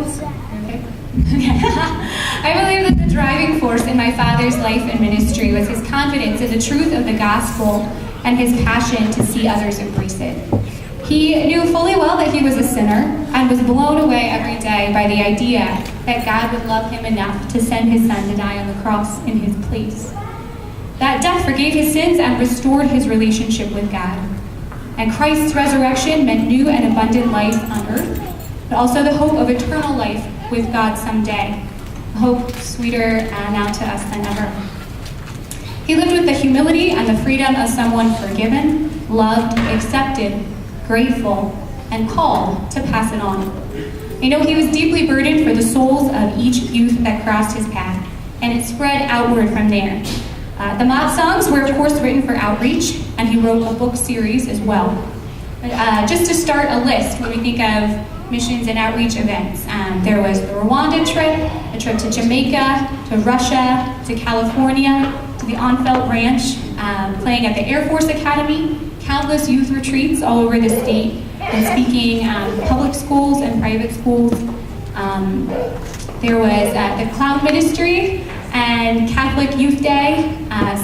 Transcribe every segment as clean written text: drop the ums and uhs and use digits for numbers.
Okay. I believe that the driving force in my father's life and ministry was his confidence in the truth of the gospel and his passion to see others embrace it. He knew fully well that he was a sinner and was blown away every day by the idea that God would love him enough to send his son to die on the cross in his place. That death forgave his sins and restored his relationship with God. And Christ's resurrection meant new and abundant life on earth, but also the hope of eternal life with God someday. A hope sweeter now to us than ever. He lived with the humility and the freedom of someone forgiven, loved, accepted, grateful, and called to pass it on. I know he was deeply burdened for the souls of each youth that crossed his path, and it spread outward from there. The mob songs were, of course, written for outreach, and he wrote a book series as well. Just to start a list, when we think of missions and outreach events, there was the Rwanda trip, a trip to Jamaica, to Russia, to California, to the Onfeld Ranch, playing at the Air Force Academy, countless youth retreats all over the state, and speaking public schools and private schools. There was the Clown Ministry and Catholic Youth Day,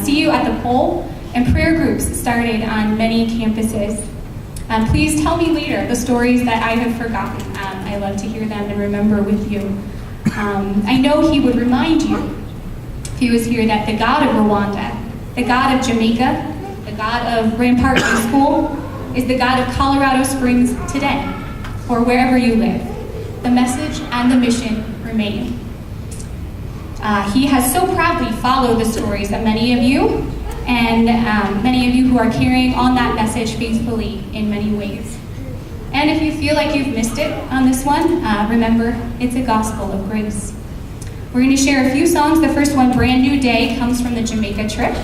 See You at the Pole, and prayer groups started on many campuses. Please tell me later the stories that I have forgotten. I love to hear them and remember with you. I know he would remind you, if he was here, that the God of Rwanda, the God of Jamaica, the God of Rampart High School, is the God of Colorado Springs today, or wherever you live. The message and the mission remain. He has so proudly followed the stories of many of you, and many of you who are carrying on that message faithfully in many ways. And if you feel like you've missed it on this one, remember, it's a gospel of grace. We're going to share a few songs. The first one, Brand New Day, comes from the Jamaica trip.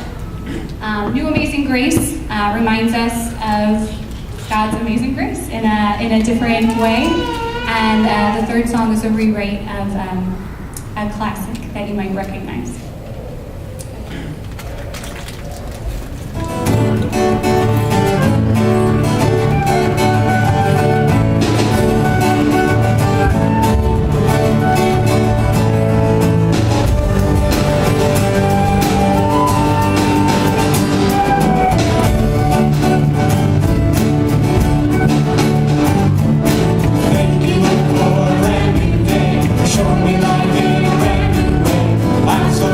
New Amazing Grace reminds us of God's amazing grace in a different way. And the third song is a rewrite of a classic that you might recognize. So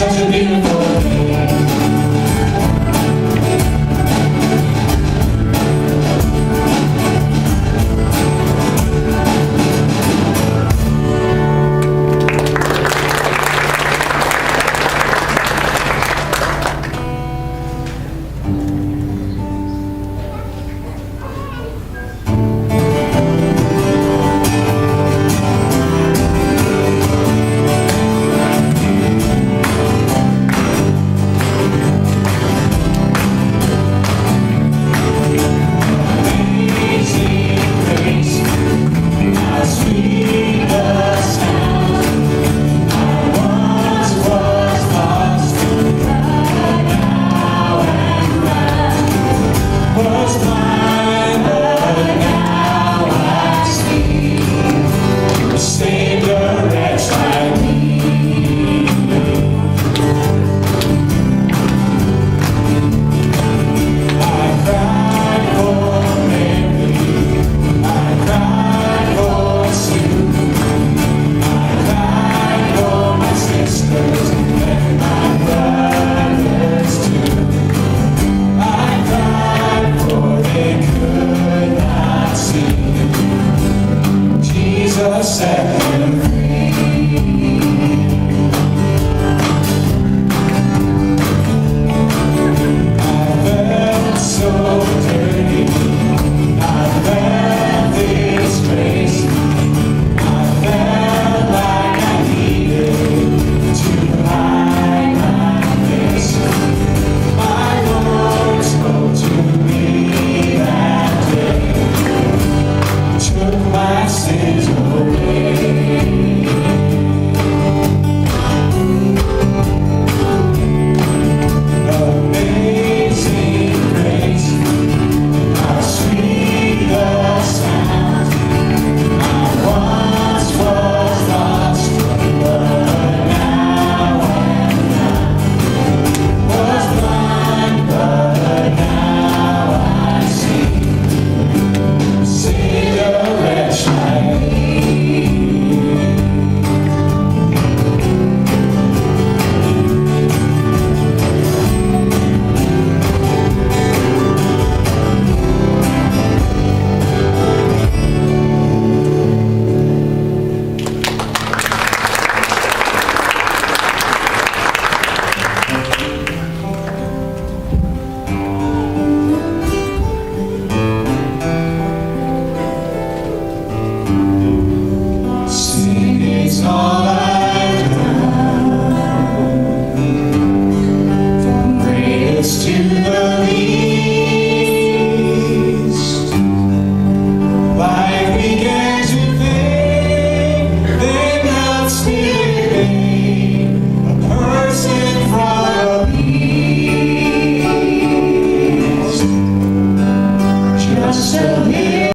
such a beautiful